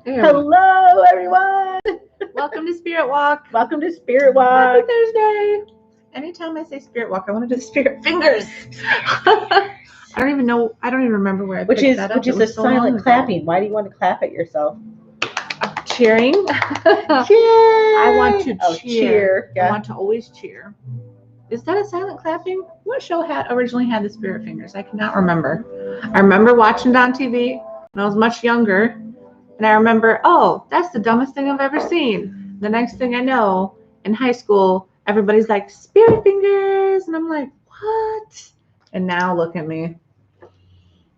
Hello, everyone. Welcome to Spirit Walk. Welcome to Spirit Walk. Happy Thursday. Anytime I say Spirit Walk, I want to do Spirit Fingers. I don't even remember where I picked that up. Which is a silent clapping. Why do you want to clap at yourself? Cheering. Cheer. I want to cheer. Yeah. I want to always cheer. Is that a silent clapping? What show originally had the Spirit Fingers? I cannot remember. I remember watching it on TV when I was much younger. And I remember, oh, that's the dumbest thing I've ever seen. The next thing I know, in high school, everybody's like, Spirit Fingers. And I'm like, what? And now look at me.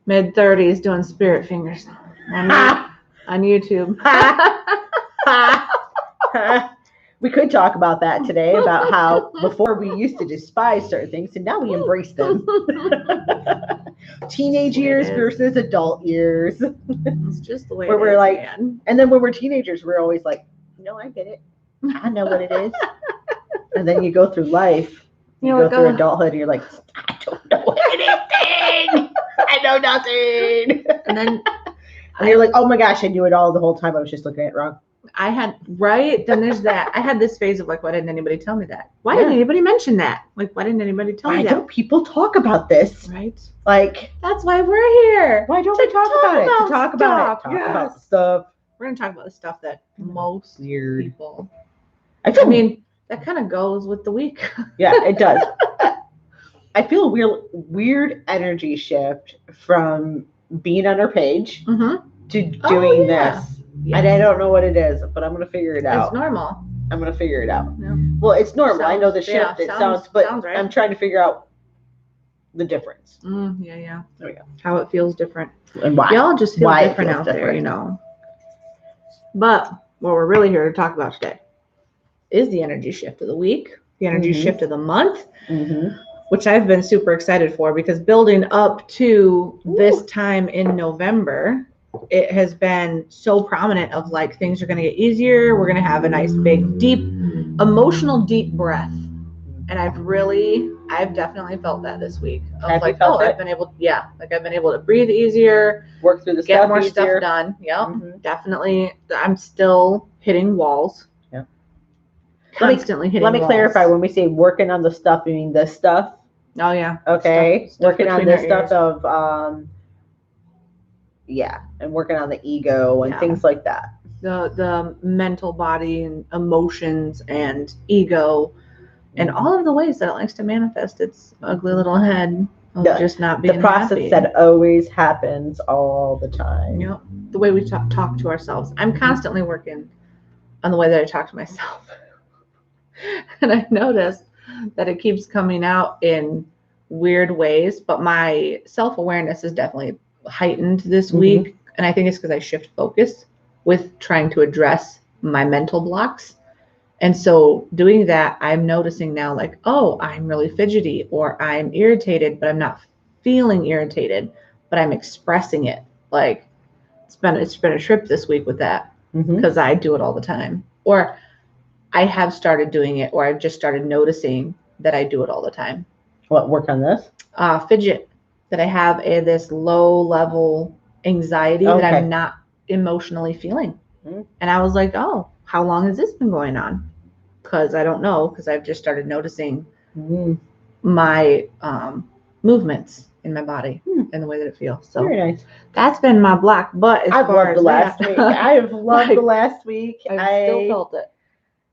Mid-30s doing Spirit Fingers on YouTube. We could talk about that today, about how before we used to despise certain things and now we embrace them. Teenage years versus adult years. It's just the way where it we're is, like, man. And then when we're teenagers, we're always like, no, I get it. I know what it is. And then you go through life, you go through adulthood, and you're like, I don't know anything. I know nothing. And then you're like, oh my gosh, I knew it all the whole time. I was just looking at it wrong. Then there's that. I had this phase of like, why didn't anybody tell me that? Why didn't anybody mention that? Like, why didn't anybody tell me that? Why don't people talk about this? Right. Like, that's why we're here. Why don't we talk about it? To talk about it. Talk about the stuff. We're going to talk about the stuff that most people. I mean, that kind of goes with the week. Yeah, it does. I feel a weird energy shift from being on our page to doing this. Yes. And I don't know what it is, but I'm going to figure it out. It's normal. I'm going to figure it out. Yeah. Well, it's normal. I know the shift. It sounds right. I'm trying to figure out the difference. Yeah. There we go. How it feels different. And why. Y'all just feel different out there, you know. But what we're really here to talk about today is the energy shift of the week, the energy shift of the month, which I've been super excited for because building up to this time in November, it has been so prominent of like things are going to get easier. We're going to have a nice big deep emotional deep breath. And I've definitely felt that this week. I've been able to breathe easier, work through the get stuff more easier. Stuff done. Yep. Definitely. I'm still hitting walls. Yeah. Constantly hitting walls. Let me clarify, when we say working on the stuff, you mean this stuff? Oh yeah. Okay. Stuff working on this stuff of and working on the ego and things like that. The mental body and emotions and ego and all of the ways that it likes to manifest its ugly little head of just not being the process happy. That always happens all the time. Yep. The way we talk to ourselves. I'm constantly working on the way that I talk to myself. And I noticed that it keeps coming out in weird ways, but my self-awareness is definitely heightened this week. And I think it's because I shift focus with trying to address my mental blocks. And so doing that, I'm noticing now like, oh, I'm really fidgety or I'm irritated, but I'm not feeling irritated, but I'm expressing it. Like it's been a trip this week with that because I do it all the time. Or I have started doing it, or I've just started noticing that I do it all the time. What, work on this? Fidget. That I have this low level anxiety that I'm not emotionally feeling. And I was like, oh, how long has this been going on? Because I don't know, because I've just started noticing my movements in my body and the way that it feels. So very nice. That's been my block. But I've loved the last week. I have loved the last week. I still felt it.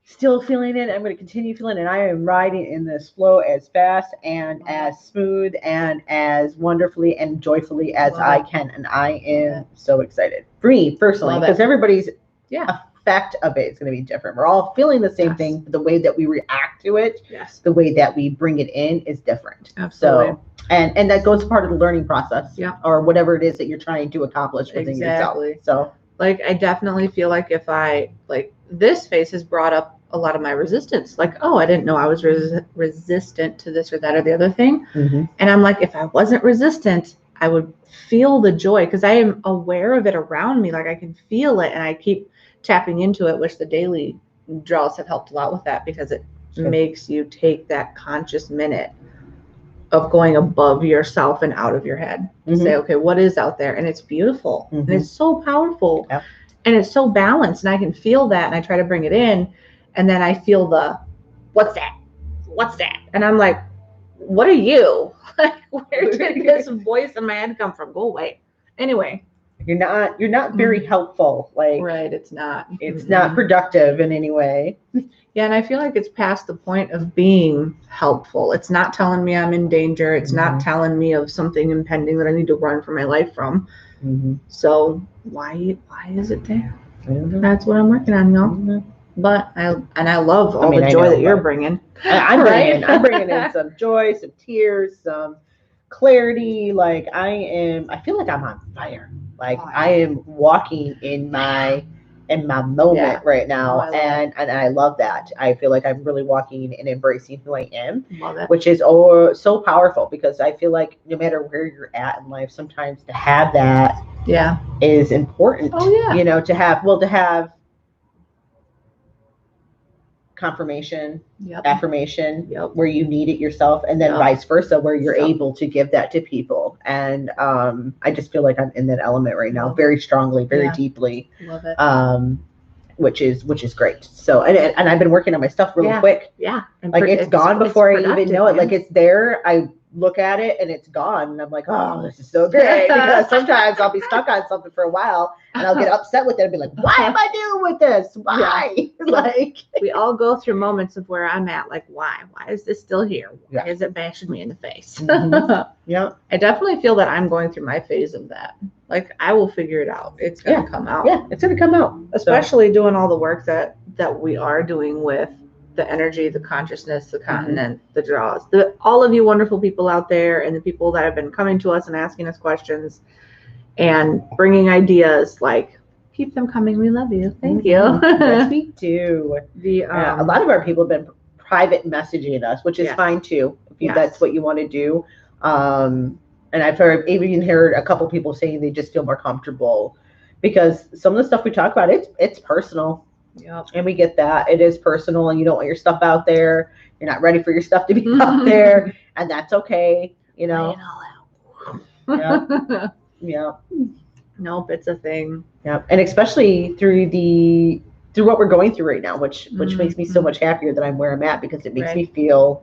Still feeling it. I'm going to continue feeling it. I am riding in this flow as fast and as smooth and as wonderfully and joyfully as I can. And I am so excited. For me, personally, because everybody's effect of it is going to be different. We're all feeling the same thing, but the way that we react to it, the way that we bring it in is different. Absolutely. So, and that goes part of the learning process or whatever it is that you're trying to accomplish within yourself. So like, I definitely feel like if I this phase has brought up a lot of my resistance. Like, oh, I didn't know I was resistant to this or that or the other thing. And I'm like, if I wasn't resistant, I would feel the joy because I am aware of it around me. Like I can feel it and I keep tapping into it, which the daily draws have helped a lot with that because it makes you take that conscious minute of going above yourself and out of your head to say, okay, what is out there? And it's beautiful and it's so powerful. and it's so balanced, and I can feel that, and I try to bring it in, and then I feel the, what's that? What's that? And I'm like, what are you? Like, where did this voice in my head come from? Go away. Anyway. You're not very helpful. Like, right, it's not productive in any way. Yeah, and I feel like it's past the point of being helpful. It's not telling me I'm in danger. It's not telling me of something impending that I need to run for my life from. So why is it there? That's what I'm working on, y'all. But I love all the joy that you're bringing. I'm bringing in some joy, some tears, some clarity. Like I feel like I'm on fire. Like I am walking in my moment right now, and I love that. I feel like I'm really walking and embracing who I am, which is so powerful, because I feel like no matter where you're at in life, sometimes to have that is important. To have confirmation, affirmation, where you need it yourself, and then vice versa, where you're able to give that to people. And I just feel like I'm in that element right now, very strongly, very deeply. Love it. Which is great. So and I've been working on my stuff really quick. Like it's gone before I even know it. Like it's there. I look at it and it's gone, and I'm like, oh, this is so great. Because sometimes I'll be stuck on something for a while, and I'll get upset with it and be like, why am I dealing with this? Why? Like we all go through moments of where I'm at, like, why is this still here? Why is it bashing me in the face? I definitely feel that I'm going through my phase of that. Like I will figure it out. It's gonna come out. It's gonna come out. Especially doing all the work that we are doing with the energy, the consciousness, the continent, the draws, all of you wonderful people out there, and the people that have been coming to us and asking us questions and bringing ideas. Like, keep them coming. We love you. Thank you. Yes, we do. A lot of our people have been private messaging us, which is fine too, if that's what you want to do. And I've even heard a couple people saying they just feel more comfortable, because some of the stuff we talk about, it's personal. And we get that. It is personal, and you don't want your stuff out there. You're not ready for your stuff to be out there, and that's okay. Nope, it's a thing. And especially through what we're going through right now, which makes me so much happier that I'm where I'm at, because it makes me feel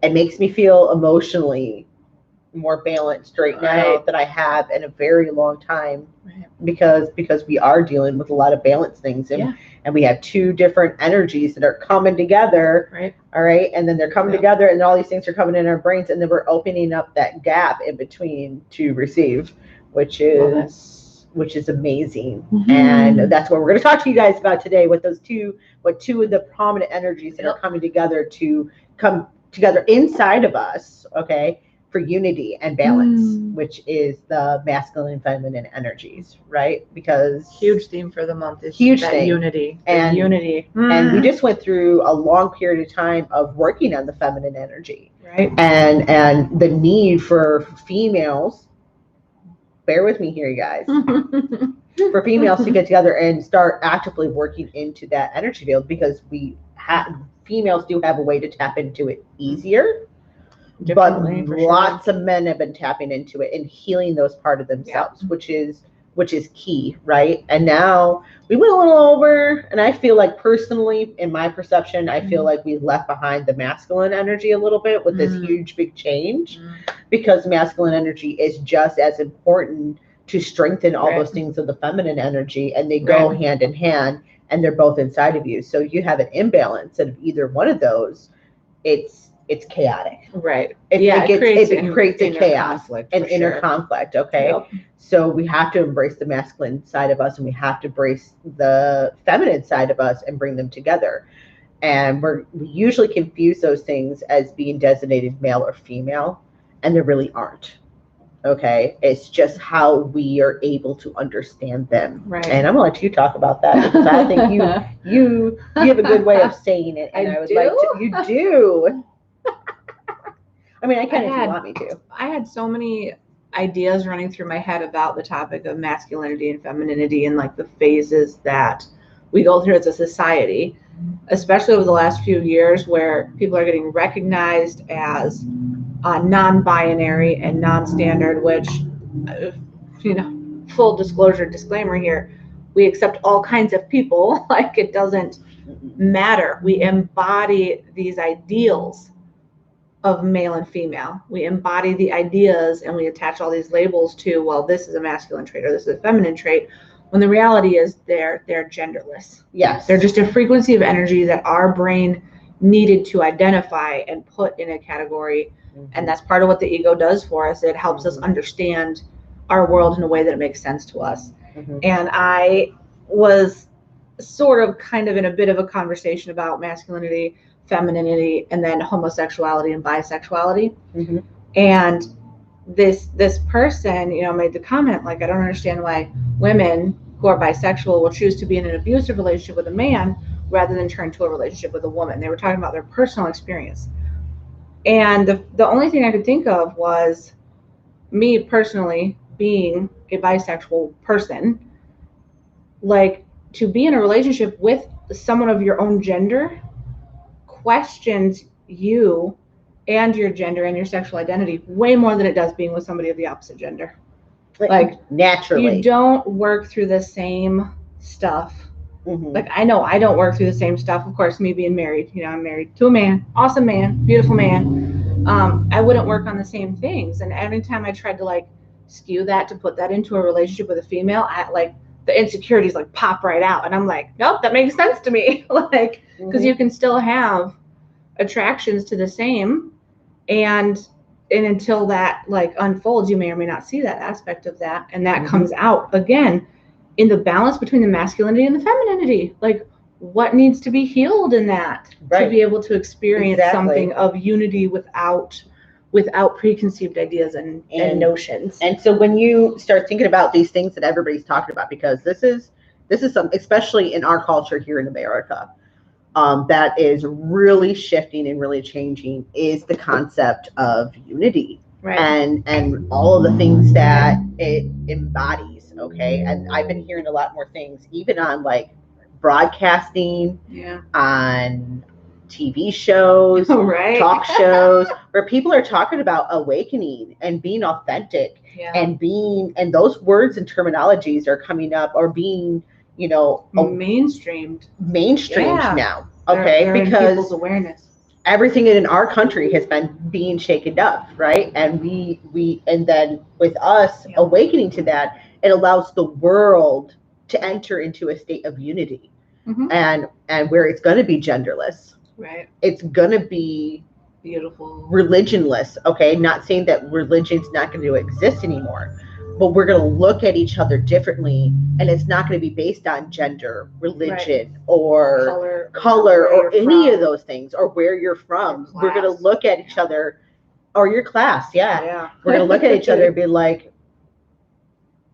emotionally more balanced right now than I have in a very long time, because we are dealing with a lot of balance things, and we have two different energies that are coming together, all right, and then they're coming together, and all these things are coming in our brains, and then we're opening up that gap in between to receive, which is amazing. And that's what we're going to talk to you guys about today, with two of the prominent energies that are coming together to come together inside of us, okay, for unity and balance, which is the masculine and feminine energies, right? Because huge theme for the month is unity and unity. And we just went through a long period of time of working on the feminine energy, and the need for females. Bear with me here, you guys. For females to get together and start actively working into that energy field, because females do have a way to tap into it easier. But lots of men have been tapping into it and healing those parts of themselves, which is key, right? And now we went a little over, and I feel like personally, in my perception, I feel like we left behind the masculine energy a little bit with this huge, big change, because masculine energy is just as important to strengthen all those things of the feminine energy, and they go hand in hand, and they're both inside of you. So you have an imbalance of either one of those, it's chaotic. It creates a chaos, an inner conflict. Okay. So we have to embrace the masculine side of us, and we have to embrace the feminine side of us and bring them together. And we usually confuse those things as being designated male or female, and they really aren't. Okay, it's just how we are able to understand them. And I'm gonna let you talk about that, because I think you have a good way of saying it, and I would like to. You do. I mean, I can if you want me to. I had so many ideas running through my head about the topic of masculinity and femininity, and like the phases that we go through as a society, especially over the last few years, where people are getting recognized as non-binary and non-standard, which, full disclosure, disclaimer here, we accept all kinds of people. Like it doesn't matter. We embody these ideals of male and female. We embody the ideas and we attach all these labels to, well, this is a masculine trait or this is a feminine trait, when the reality is they're genderless. Yes. They're just a frequency of energy that our brain needed to identify and put in a category. And that's part of what the ego does for us. It helps us understand our world in a way that it makes sense to us. And I was sort of kind of in a bit of a conversation about masculinity, femininity, and then homosexuality and bisexuality. And this person, you know, made the comment, like, I don't understand why women who are bisexual will choose to be in an abusive relationship with a man rather than turn to a relationship with a woman. They were talking about their personal experience. And the only thing I could think of was me personally being a bisexual person, like, to be in a relationship with someone of your own gender questions you and your gender and your sexual identity way more than it does being with somebody of the opposite gender. Like, naturally, you don't work through the same stuff. Like, I know I don't work through the same stuff. Of course, me being married, you know, I'm married to a man, awesome man, beautiful man. I wouldn't work on the same things. And every time I tried to like skew that to put that into a relationship with a female, I like the insecurities like pop right out. And I'm like, nope, that makes sense to me. Like, because you can still have attractions to the same, and until that like unfolds, you may or may not see that aspect of that, and that comes out again in the balance between the masculinity and the femininity. Like, what needs to be healed in that to be able to experience something of unity without preconceived ideas and notions. And so when you start thinking about these things that everybody's talking about, because this is something, especially in our culture here in America, that is really shifting and really changing, is the concept of unity, and all of the things that it embodies. Okay, and I've been hearing a lot more things, even on like broadcasting, on TV shows, talk shows, where people are talking about awakening and being authentic, and those words and terminologies are coming up, or being, you know, mainstreamed now. Okay, they're because people's awareness. Everything in our country has been being shaken up, right? And we and then with us awakening to that, it allows the world to enter into a state of unity, and where it's going to be genderless, it's going to be beautiful, religionless. Okay, not saying that religion's not going to exist anymore, but we're going to look at each other differently, and it's not going to be based on gender, religion, or color or any of those things, or where you're from. We're going to look at each other, or your class. We're going to look at each other and be like,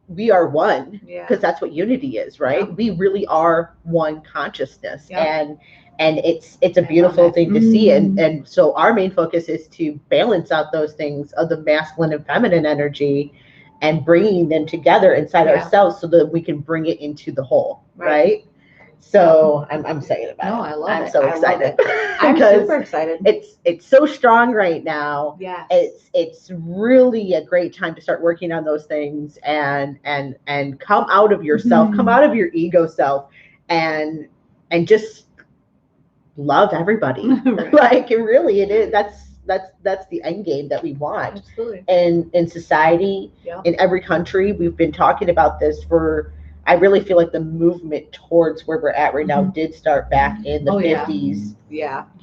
we are one, because that's what unity is, right? We really are one consciousness, and it's a beautiful thing to see. And so our main focus is to balance out those things of the masculine and feminine energy, and bringing them together inside ourselves so that we can bring it into the whole, right? So I'm excited about it. No, I love it. I'm so excited. I'm super excited. It's so strong right now. It's really a great time to start working on those things, and come out of yourself, come out of your ego self, and just love everybody. Like, it is. That's the end game that we want. Absolutely. In society, in every country. We've been talking about this for, I really feel like the movement towards where we're at right now did start back in the 50s.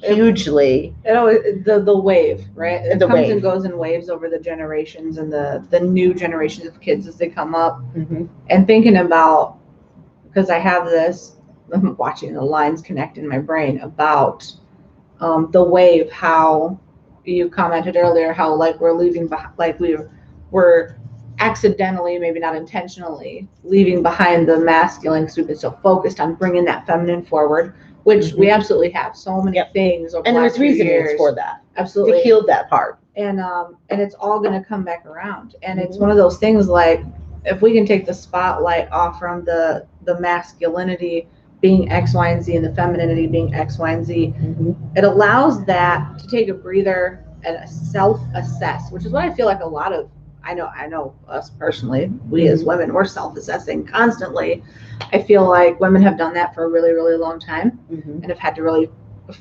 Hugely. The wave, right? It comes and goes in waves over the generations, and the new generations of kids as they come up. And thinking about, because I have this, I'm watching the lines connect in my brain about the wave, how you commented earlier, how like we're leaving behind, like we're accidentally, maybe not intentionally, leaving behind the masculine, because we've been so focused on bringing that feminine forward, which we absolutely have so many things over and the there's last few reasons years. for that, absolutely, to heal that part, and it's all going to come back around. And it's one of those things, like, if we can take the spotlight off from the masculinity being X, Y, and Z, and the femininity being X, Y, and Z, it allows that to take a breather and self-assess, which is what I feel like a lot of I know us personally, we as women, we're self-assessing constantly. I feel like women have done that for a really, really long time and have had to really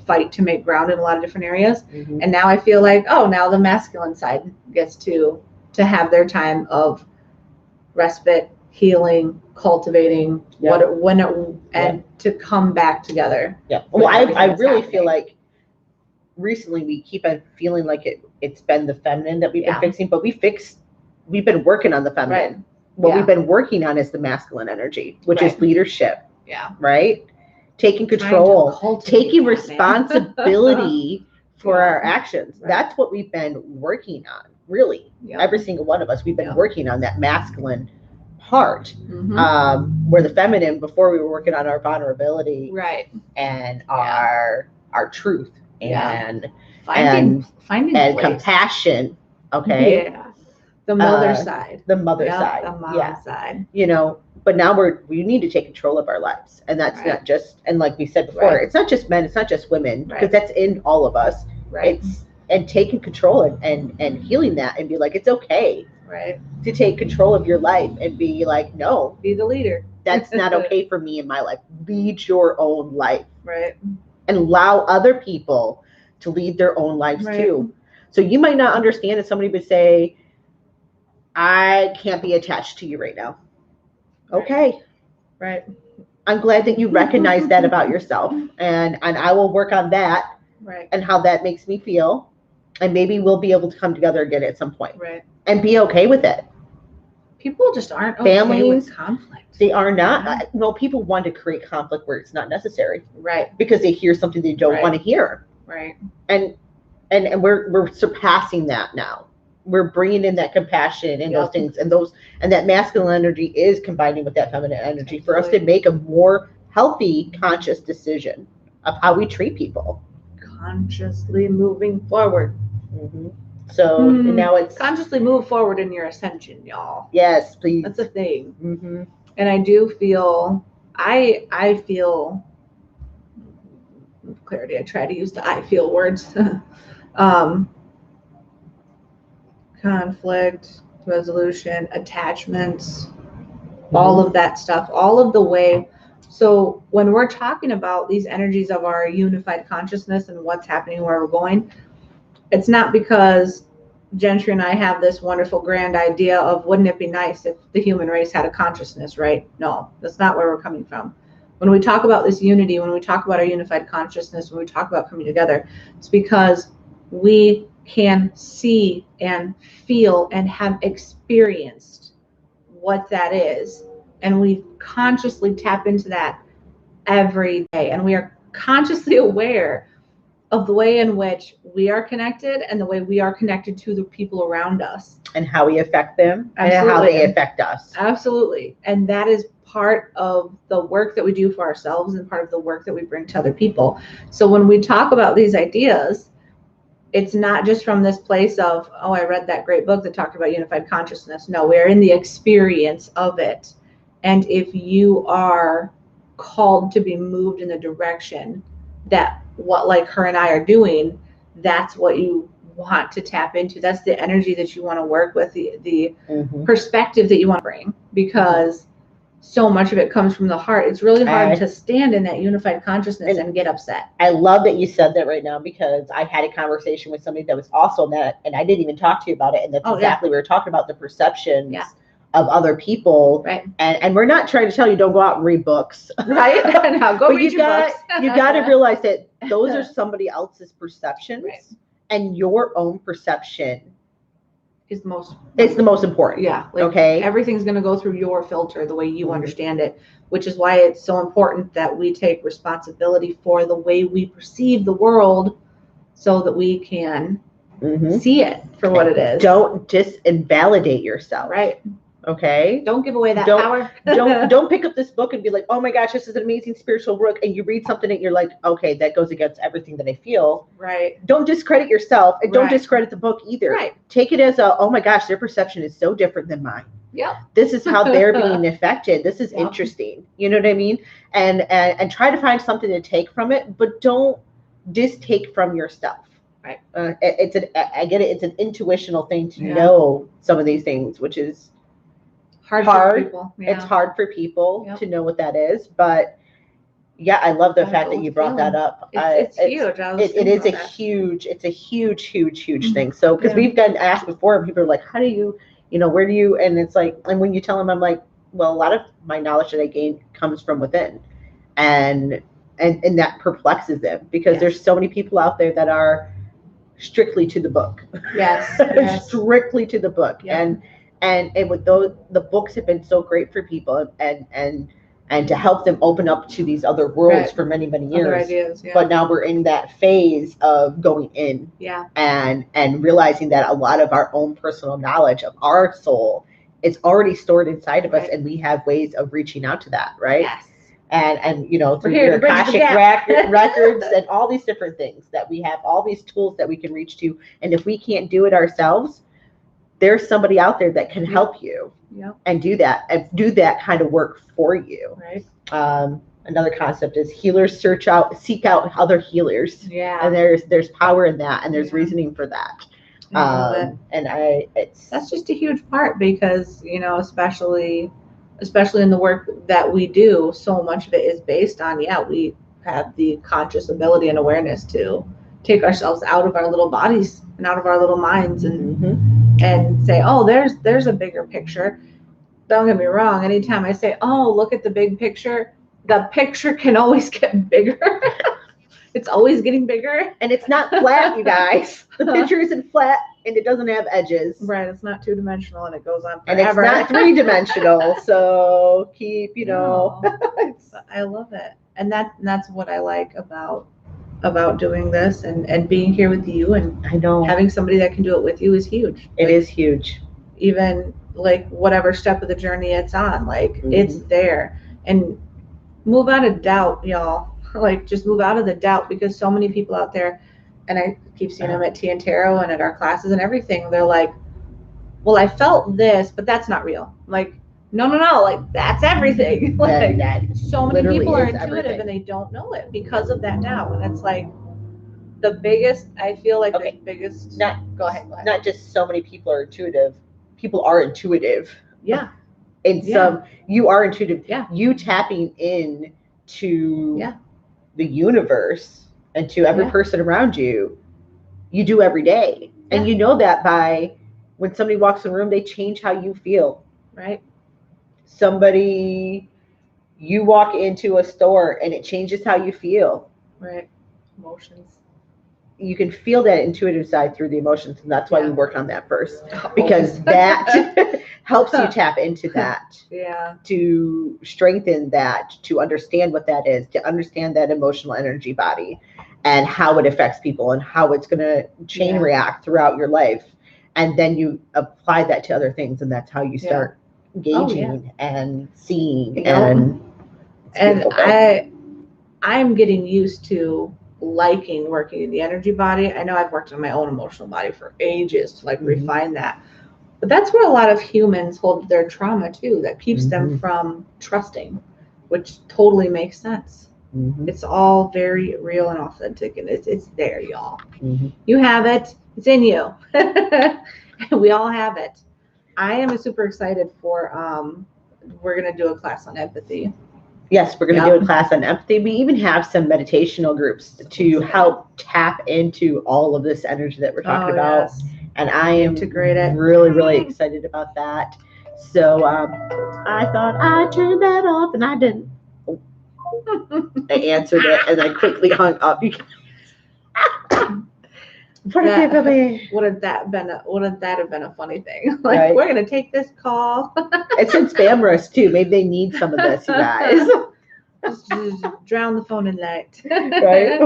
fight to make ground in a lot of different areas. And now I feel like, oh, now the masculine side gets to have their time of respite, healing, cultivating, to come back together. Yeah. Well, I really feel like recently we keep on feeling like it's been the feminine that we've been fixing, but we've been working on the feminine. Right. What we've been working on is the masculine energy, which is leadership. Yeah. Right? Taking control, taking responsibility for our actions. Right. That's what we've been working on, really. Every single one of us, we've been working on that masculine part. Where the feminine, before we were working on our vulnerability, right, and our truth, and finding compassion. Okay. Yeah. The mother side. The mother side. The mom side. You know, but now we need to take control of our lives, and that's not just, and like we said before, it's not just men, it's not just women, because that's in all of us. Right. And taking control and healing that, and be like, it's okay. Right. To take control of your life and be like, no, be the leader. That's not okay for me in my life. Lead your own life. Right. And allow other people to lead their own lives too. So you might not understand if somebody would say, I can't be attached to you right now. Okay. Right. I'm glad that you recognize that about yourself. And I will work on that. Right. And how that makes me feel. And maybe we'll be able to come together again at some point. Right. And be okay with it. People just aren't okay with conflict. They are not. No, people want to create conflict where it's not necessary. Right. Because they hear something they don't want to hear. Right. And we're surpassing that now. We're bringing in that compassion and those things, and that masculine energy is combining with that feminine energy for us to make a more healthy, conscious decision of how we treat people. Consciously moving forward. So now it's consciously move forward in your ascension, y'all. Yes, please. That's a thing. And I do feel, I feel clarity. I try to use the I feel words. Conflict, resolution, attachments, all of that stuff, all of the way. So when we're talking about these energies of our unified consciousness and what's happening, where we're going, it's not because Gentry and I have this wonderful grand idea of wouldn't it be nice if the human race had a consciousness, right? No, that's not where we're coming from. When we talk about this unity, when we talk about our unified consciousness, when we talk about coming together, it's because we can see and feel and have experienced what that is. And we consciously tap into that every day. And we are consciously aware of the way in which we are connected and the way we are connected to the people around us. And how we affect them. Absolutely. And how they affect us. Absolutely. And that is part of the work that we do for ourselves and part of the work that we bring to other people. So when we talk about these ideas, it's not just from this place of, oh, I read that great book that talked about unified consciousness. No, we're in the experience of it. And if you are called to be moved in the direction that what like her and I are doing, that's what you want to tap into. That's the energy that you want to work with, the perspective that you want to bring, because so much of it comes from the heart. It's really hard to stand in that unified consciousness and get upset. I love that you said that right now, because I had a conversation with somebody that was also in that, and I didn't even talk to you about it. And that's exactly, we were talking about the perceptions of other people. Right. And we're not trying to tell you don't go out and read books. Right. Now go read your books. You got to realize that those are somebody else's perceptions, and your own perception is the most important. Yeah. Like, okay. Everything's going to go through your filter, the way you understand it, which is why it's so important that we take responsibility for the way we perceive the world, so that we can see it for what it is. Don't just invalidate yourself. Right. Okay. Don't give away that power. don't pick up this book and be like, oh my gosh, this is an amazing spiritual book. And you read something and you're like, okay, that goes against everything that I feel. Right. Don't discredit yourself, and don't discredit the book either. Right. Take it as oh my gosh, their perception is so different than mine. Yeah. This is how they're being affected. This is interesting. You know what I mean? And try to find something to take from it, but don't just take from yourself. Right. I get it. It's an intuitional thing to Yeah. know some of these things, which is hard hard. for people. Yeah. It's hard for people Yep. to know what that is, but yeah, I love the Gotta fact go that with you brought that feeling. up. It's huge. I was It thinking is a about that. huge, it's a huge Mhm. thing. So, because Yeah. we've gotten asked before, and people are like, how do you, where do you, and it's like, and when you tell them, I'm like, well, a lot of my knowledge that I gained comes from within. And that perplexes them because Yes. there's so many people out there that are strictly to the book. Yes. Yes. Strictly to the book. Yep. And with those, the books have been so great for people and to help them open up to these other worlds Right. for many Other years. ideas. Yeah. But now we're in that phase of going in Yeah. and realizing that a lot of our own personal knowledge of our soul is already stored inside of us, Right. and we have ways of reaching out to that, right? Yes. And through here the to bridge the Akashic records and all these different things that we have, all these tools that we can reach to. And if we can't do it ourselves, there's somebody out there that can help you and do that kind of work for you. Right. Another concept is healers seek out other healers. Yeah. And there's power in that, and there's reasoning for that. I love it. And that's just a huge part because, especially in the work that we do, so much of it is based on, we have the conscious ability and awareness to take ourselves out of our little bodies and out of our little minds and say, oh, there's a bigger picture. Don't get me wrong. Anytime I say, oh, look at the big picture, the picture can always get bigger. It's always getting bigger. And it's not flat, you guys. The picture isn't flat, and it doesn't have edges. Right. It's not 2-dimensional, and it goes on forever. And it's not 3-dimensional. So keep, No. I love it. And that's what I like about doing this and being here with you, and I know having somebody that can do it with you is huge. It is huge. Even like whatever step of the journey it's on, like it's there. And move out of doubt, y'all. Like just move out of the doubt, because so many people out there, and I keep seeing them at Tea and Tarot and at our classes and everything, they're like, well, I felt this, but that's not real. Like, no, like that's everything. Like that so many people are intuitive everything. and they don't know it because of that doubt. And it's like the biggest, I feel like the biggest. Go ahead. Not just so many people are intuitive. People are intuitive. Yeah. And some, you are intuitive. Yeah. You tapping in to the universe and to every person around you, you do every day. And you know that by when somebody walks in the room, they change how you feel. Right. You walk into a store and it changes how you feel. Right. Emotions. You can feel that intuitive side through the emotions, and that's why we work on that first, because that helps you tap into that. To strengthen that, to understand what that is, to understand that emotional energy body and how it affects people and how it's going to chain react throughout your life. And then you apply that to other things, and that's how you start gauging and seeing. And I'm getting used to liking working in the energy body. I know I've worked in my own emotional body for ages to like refine that. But that's where a lot of humans hold their trauma too, that keeps them from trusting, which totally makes sense. It's all very real and authentic, and it's there, y'all. You have it. It's in you. We all have it. I am super excited for we're going to do a class on empathy. Yes, we're going to do a class on empathy. We even have some meditational groups to help tap into all of this energy that we're talking about. Yes. And I am really excited about that. So I thought I turned that off, and I didn't. I answered it, and I quickly hung up. Wouldn't that have been a funny thing? Like, we're going to take this call. It's in spam risk too. Maybe they need some of this, you guys. Just drown the phone in light. Right?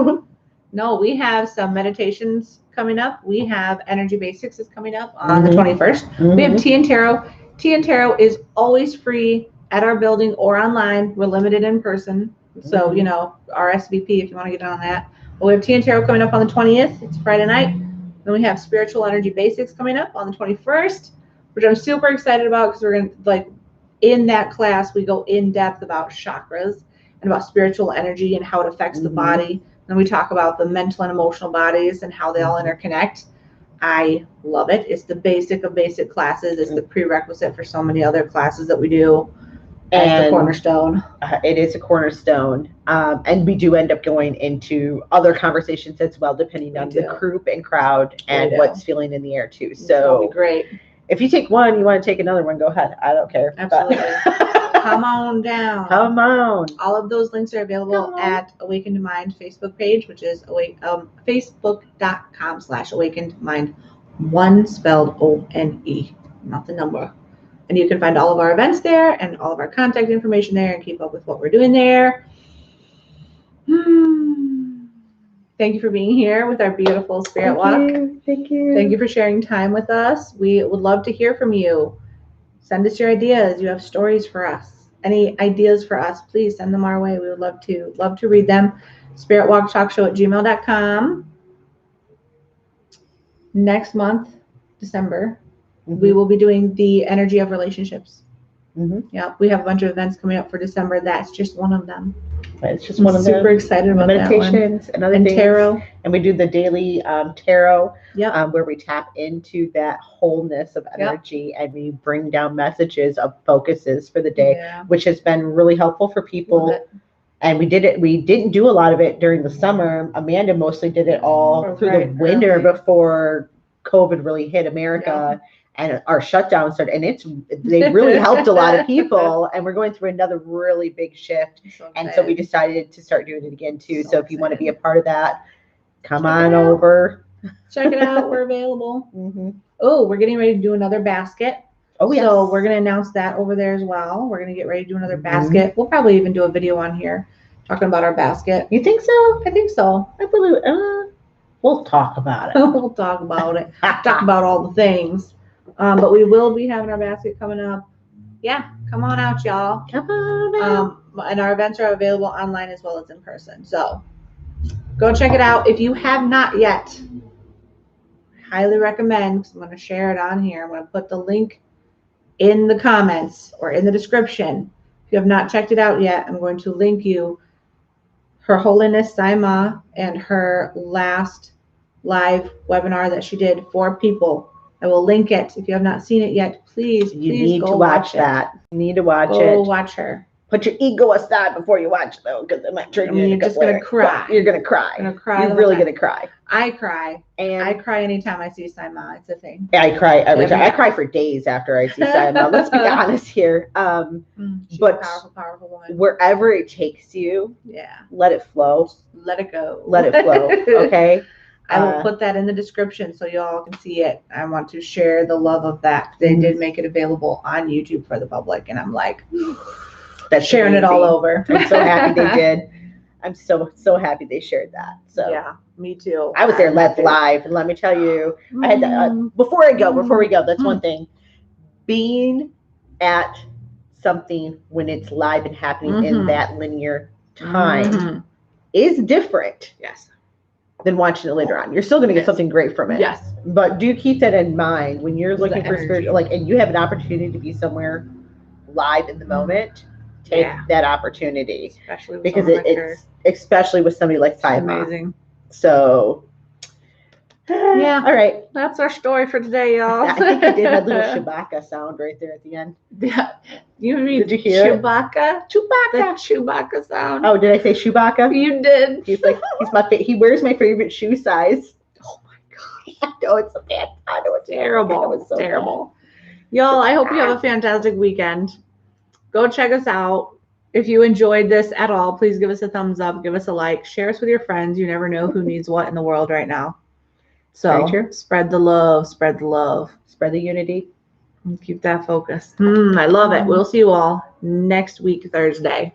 No, we have some meditations coming up. We have Energy Basics is coming up on the 21st. We have Tea and Tarot. Tea and Tarot is always free at our building or online. We're limited in person. So, RSVP if you want to get on that. But we have Tea and Tarot coming up on the 20th. It's Friday night. Then we have Spiritual Energy Basics coming up on the 21st, which I'm super excited about, because we're going to, in that class, we go in depth about chakras and about spiritual energy and how it affects the body, and we talk about the mental and emotional bodies and how they all interconnect. I love it. It's the basic of basic classes. It's the prerequisite for so many other classes that we do. And the cornerstone. It is a cornerstone. And we do end up going into other conversations as well, depending on the group and crowd and what's feeling in the air too. So that'll be great. If you take one, you want to take another one, go ahead. I don't care. Absolutely. Come on down. Come on. All of those links are available at Awakened Mind Facebook page, which is facebook.com/awakenedmind, one spelled O-N-E, not the number. And you can find all of our events there and all of our contact information there and keep up with what we're doing there. Thank you for being here with our beautiful Spirit Walk. Thank you. Thank you for sharing time with us. We would love to hear from you. Send us your ideas. You have stories for us. Any ideas for us, please send them our way. We would love to read them. spiritwalktalkshow@gmail.com. Next month, December, we will be doing the energy of relationships. Yeah, we have a bunch of events coming up for December. That's just one of them. It's just one of them. Super excited about meditations that and other things. Tarot. And we do the daily tarot, yep. Where we tap into that wholeness of energy and we bring down messages of focuses for the day, which has been really helpful for people. And we did it. We didn't do a lot of it during the summer. Amanda mostly did it all through the winter before COVID really hit America. And our shutdown started, and they really helped a lot of people. And we're going through another really big shift. So we decided to start doing it again too. So if you want to be a part of that, come on over. Check it out. We're available. Oh, we're getting ready to do another basket. Oh, yes. So we're going to announce that over there as well. We're going to get ready to do another basket. We'll probably even do a video on here talking about our basket. You think so? I think so. I believe. We'll talk about it. We'll talk about it. Talk about all the things. But we will be having our basket coming up. Yeah, come on out, y'all. Come on out. And our events are available online as well as in person. So go check it out. If you have not yet, highly recommend, because I'm going to share it on here. I'm going to put the link in the comments or in the description. If you have not checked it out yet, I'm going to link you Her Holiness Saima and her last live webinar that she did for people. I will link it. If you have not seen it yet, please need go to watch that. You need to watch it. Go watch her. Put your ego aside before you watch it, though, because it might turn you into you're just going to cry. You're going to cry. You're really going to cry. I cry. And I cry anytime I see Saima. It's a thing. I cry every time. I cry for days after I see Saima. Let's be honest here. But powerful woman. Wherever it takes you, let it flow. Let it go. Let it flow. Okay. I will put that in the description so y'all can see it. I want to share the love of that. They did make it available on YouTube for the public, and I'm like, that's sharing it all over. I'm so happy they did. I'm so happy they shared that. So yeah, me too. I was there live, and let me tell you, I had that. Before we go, that's one thing. Being at something when it's live and happening in that linear time is different. Yes. Than watching it later on. You're still going to get something great from it. Yes. But do keep that in mind when you're looking for spiritual, and you have an opportunity to be somewhere live in the moment. Take that opportunity, especially with because it's especially with somebody like Saima. Amazing. So. Yeah. All right. That's our story for today, y'all. I think you did that little Chewbacca sound right there at the end. Yeah. Did you hear Chewbacca? Chewbacca. The Chewbacca sound. Oh, did I say Chewbacca? You did. He's he wears my favorite shoe size. Oh my gosh. I know it's so bad. I know it's terrible. It's so terrible. Y'all, I hope you have a fantastic weekend. Go check us out. If you enjoyed this at all, please give us a thumbs up, give us a like, share us with your friends. You never know who needs what in the world right now. So spread the love, spread the unity, and keep that focus. I love it. We'll see you all next week, Thursday.